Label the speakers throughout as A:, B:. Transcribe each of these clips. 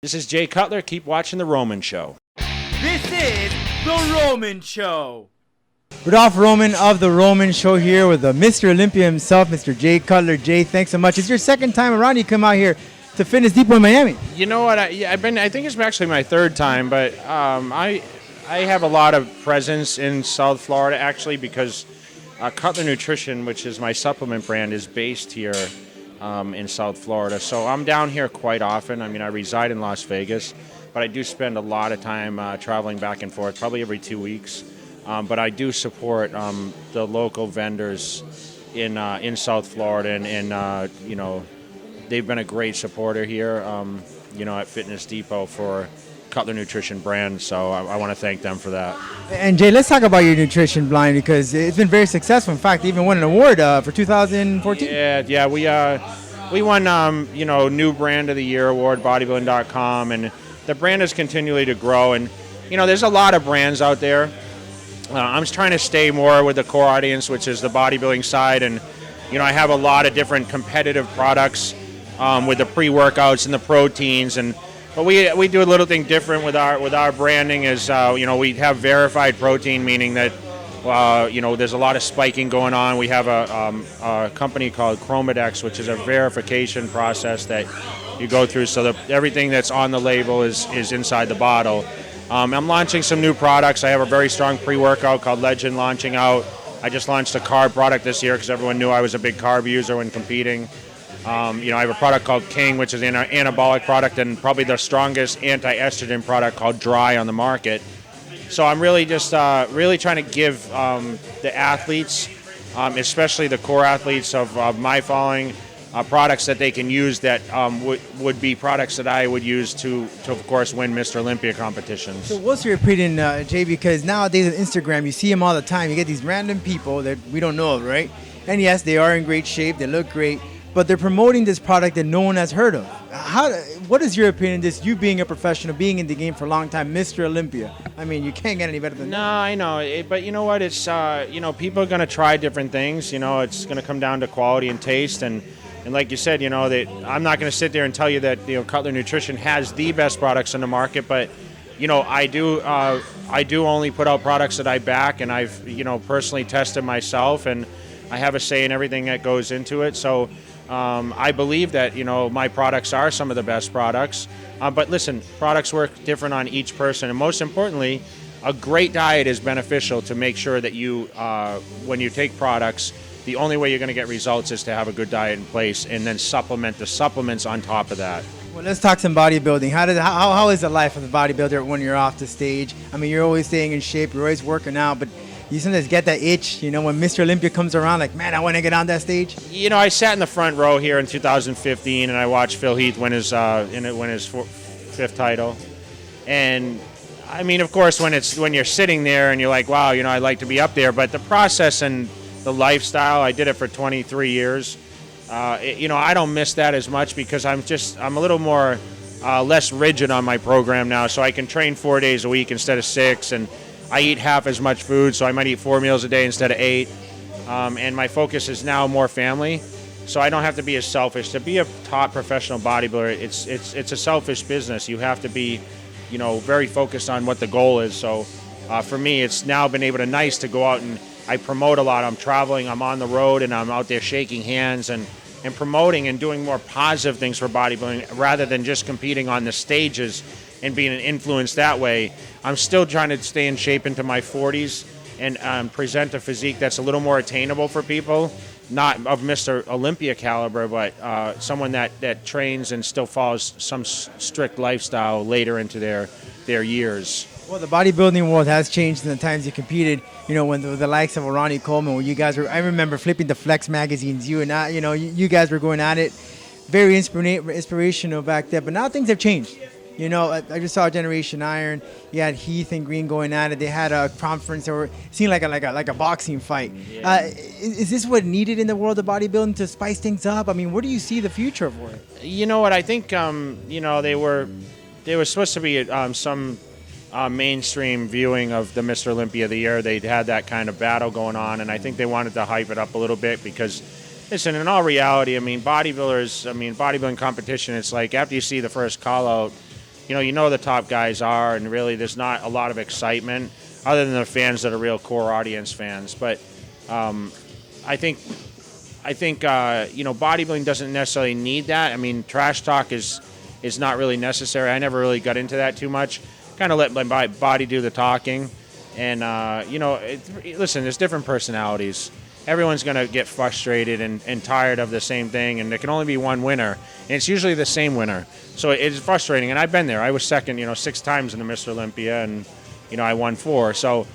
A: This is Jay Cutler. Keep watching The Roman Show.
B: This is The Roman Show.
C: Rudolph Roman of The Roman Show here with Mr. Olympia himself, Mr. Jay Cutler. Jay, thanks so much. It's your second time around. You come out here to Fitness Depot in Miami.
A: You know what? I think it's actually my third time, but I have a lot of presence in South Florida, actually, because Cutler Nutrition, which is my supplement brand, is based here in South Florida. So I'm down here quite often. I mean, I reside in Las Vegas, but I do spend a lot of time traveling back and forth, probably every 2 weeks. But I do support the local vendors in South Florida, and you know, they've been a great supporter here, you know, at Fitness Depot for Cutler Nutrition brand. So I want to thank them for that.
C: And Jay, let's talk about your nutrition line because it's been very successful. In fact, even won an award for 2014.
A: Yeah, we won you know, new brand of the year award, Bodybuilding.com, and the brand is continually to grow. And you know, there's a lot of brands out there. I'm just trying to stay more with the core audience, which is the bodybuilding side, and you know, I have a lot of different competitive products with the pre-workouts and the proteins, but we do a little thing different with our branding. Is you know, we have verified protein, meaning that you know, there's a lot of spiking going on. We have a company called Chromadex, which is a verification process that you go through, so that everything that's on the label is inside the bottle. I'm launching some new products. I have a very strong pre-workout called Legend launching out. I just launched a carb product this year because everyone knew I was a big carb user when competing. You know, I have a product called King, which is an anabolic product, and probably the strongest anti-estrogen product called Dry on the market. So I'm really just really trying to give the athletes, especially the core athletes of my following, products that they can use that would be products that I would use to of course win Mr. Olympia competitions.
C: So what's your opinion, Jay? Because nowadays on Instagram, you see them all the time. You get these random people that we don't know of, right? And yes, they are in great shape. They look great. But they're promoting this product that no one has heard of. What is your opinion on this? You being a professional, being in the game for a long time, Mr. Olympia. I mean, you can't get any better than that.
A: No, I know. But you know what? It's, you know, people are going to try different things. You know, it's going to come down to quality and taste. And like you said, you know, that I'm not going to sit there and tell you that, you know, Cutler Nutrition has the best products in the market. But, you know, I do only put out products that I back, and I've, you know, personally tested myself, and I have a say in everything that goes into it. So I believe that, you know, my products are some of the best products. But listen, products work different on each person. And most importantly, a great diet is beneficial to make sure that you, when you take products, the only way you're going to get results is to have a good diet in place and then supplement the supplements on top of that.
C: Well, let's talk some bodybuilding. How is the life of the bodybuilder when you're off the stage? I mean, you're always staying in shape, you're always working out, but you sometimes get that itch, you know, when Mr. Olympia comes around, like, man, I want to get on that stage.
A: You know, I sat in the front row here in 2015, and I watched Phil Heath win his fifth title. And I mean, of course, when you're sitting there and you're like, wow, you know, I'd like to be up there, but the process and the lifestyle, I did it for 23 years. You know, I don't miss that as much because I'm a little more less rigid on my program now, so I can train 4 days a week instead of 6, and I eat half as much food, so I might eat 4 meals a day instead of 8. And my focus is now more family, so I don't have to be as selfish. To be a top professional bodybuilder, it's a selfish business. You have to be, you know, very focused on what the goal is. So for me, it's now been able to go out, and I promote a lot. I'm traveling, I'm on the road, and I'm out there shaking hands and promoting and doing more positive things for bodybuilding rather than just competing on the stages and being an influence that way. I'm still trying to stay in shape into my 40s and present a physique that's a little more attainable for people, not of Mr. Olympia caliber, but someone that trains and still follows some strict lifestyle later into their years.
C: Well, the bodybuilding world has changed in the times you competed. You know, when the likes of Ronnie Coleman, when you guys were, I remember flipping the Flex magazines. You and I, you know, you guys were going at it. Very inspirational back then. But now things have changed. You know, I just saw Generation Iron. You had Heath and Green going at it. They had a conference, or it seemed like a boxing fight. Yeah. Is this what needed in the world of bodybuilding to spice things up? I mean, where do you see the future for it?
A: You know what? I think you know, they were supposed to be some mainstream viewing of the Mr. Olympia of the year. They'd had that kind of battle going on, and I think they wanted to hype it up a little bit because, listen, in all reality, I mean, bodybuilding competition, it's like after you see the first call out, you know the top guys are, and really there's not a lot of excitement other than the fans that are real core audience fans. But I think bodybuilding doesn't necessarily need that. I mean, trash talk is not really necessary. I never really got into that too much. Kind of let my body do the talking. And listen, there's different personalities. Everyone's going to get frustrated and tired of the same thing, and there can only be one winner, and it's usually the same winner. So it's frustrating, and I've been there. I was second, 6 times in the Mr. Olympia, and I won 4. So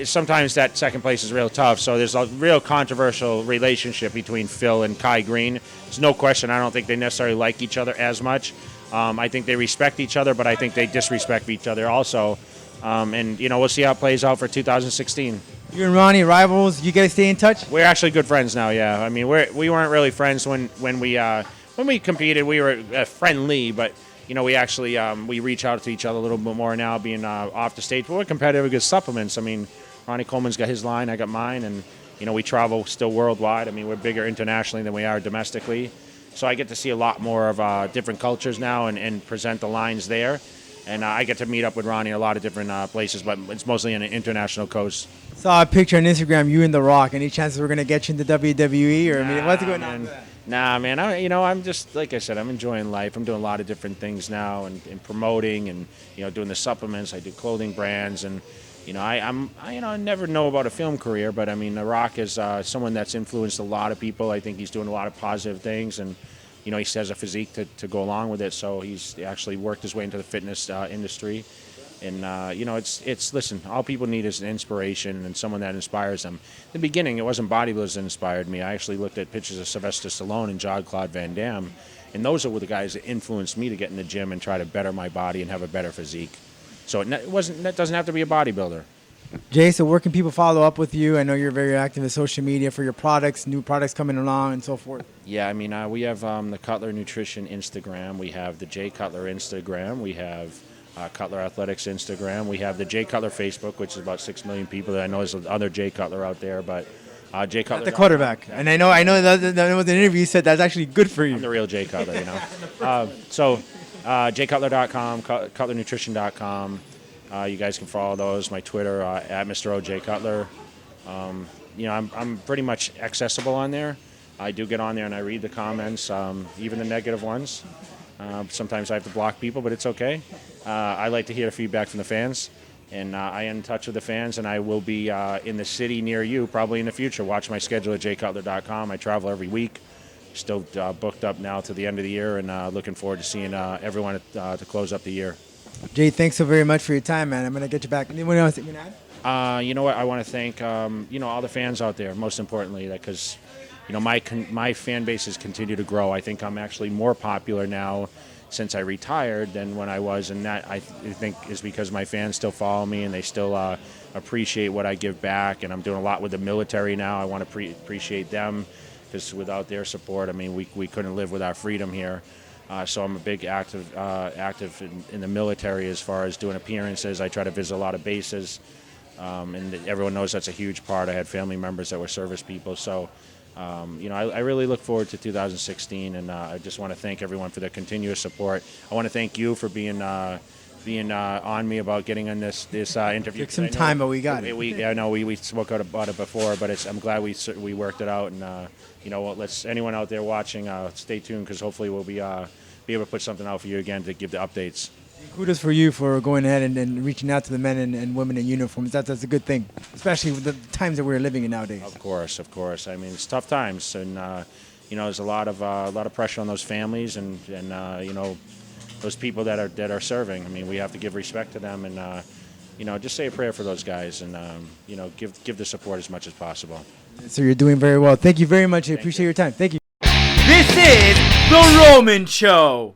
A: sometimes that second place is real tough. So there's a real controversial relationship between Phil and Kai Green. There's no question. I don't think they necessarily like each other as much. I think they respect each other, but I think they disrespect each other also. And we'll see how it plays out for 2016.
C: You and Ronnie, rivals, you guys stay in touch?
A: We're actually good friends now, yeah. I mean, we weren't really friends when we competed. We were friendly, but we actually we reach out to each other a little bit more now, being off the stage. But we're competitive with supplements. I mean, Ronnie Coleman's got his line, I got mine, and we travel still worldwide. I mean, we're bigger internationally than we are domestically, so I get to see a lot more of different cultures now and present the lines there. And I get to meet up with Ronnie in a lot of different places, but it's mostly in an international coast.
C: Saw a picture on Instagram, you and The Rock. Any chances we're going to get you into WWE? Or what's going on with that?
A: Nah, man. I'm just, like I said, I'm enjoying life. I'm doing a lot of different things now and promoting and, doing the supplements. I do clothing brands. And, I never know about a film career, but, I mean, The Rock is someone that's influenced a lot of people. I think he's doing a lot of positive things. And, he has a physique to go along with it, so he's actually worked his way into the fitness industry. And, listen, all people need is an inspiration and someone that inspires them. In the beginning, it wasn't bodybuilders that inspired me. I actually looked at pictures of Sylvester Stallone and Jean-Claude Van Damme, and those were the guys that influenced me to get in the gym and try to better my body and have a better physique. So it doesn't have to be a bodybuilder.
C: Jay, so where can people follow up with you? I know you're very active in social media for your products, new products coming along, and so forth.
A: Yeah, I mean, we have the Cutler Nutrition Instagram. We have the Jay Cutler Instagram. We have Cutler Athletics Instagram. We have the Jay Cutler Facebook, which is about 6 million people. I know there's other Jay Cutler out there, but Jay Cutler.
C: Not the quarterback. And I know that was an interview you said that's actually good for you.
A: I'm the real Jay Cutler, So jaycutler.com, cutlernutrition.com. You guys can follow those. My Twitter, at Mr. O.J. Cutler. I'm pretty much accessible on there. I do get on there and I read the comments, even the negative ones. Sometimes I have to block people, but it's okay. I like to hear the feedback from the fans. And I am in touch with the fans, and I will be in the city near you probably in the future. Watch my schedule at jaycutler.com. I travel every week. Still booked up now to the end of the year, and looking forward to seeing everyone to close up the year.
C: Jay, thanks so very much for your time, man. I'm going to get you back. Anyone else that you want to add?
A: You know what? I want to thank, all the fans out there, most importantly, because, my fan base has continued to grow. I think I'm actually more popular now since I retired than when I was, and that I think is because my fans still follow me and they still appreciate what I give back, and I'm doing a lot with the military now. I want to appreciate them, because without their support, I mean, we couldn't live with our freedom here. So I'm a big active in the military as far as doing appearances. I try to visit a lot of bases, and everyone knows that's a huge part. I had family members that were service people. So, I really look forward to 2016, and I just want to thank everyone for their continuous support. I want to thank you for being on me about getting on this interview.
C: Took some time, but we got it.
A: I know we spoke about it before, but I'm glad we worked it out. And let's anyone out there watching, stay tuned, because hopefully we'll be able to put something out for you again to give the updates.
C: Kudos for you for going ahead and reaching out to the men and women in uniforms. That's a good thing, especially with the times that we're living in nowadays.
A: Of course. I mean, it's tough times, and there's a lot of pressure on those families and those people that are serving. I mean, we have to give respect to them, and just say a prayer for those guys, and give the support as much as possible.
C: So you're doing very well. Thank you very much. I appreciate your time. Thank you.
B: This is The Roman Show.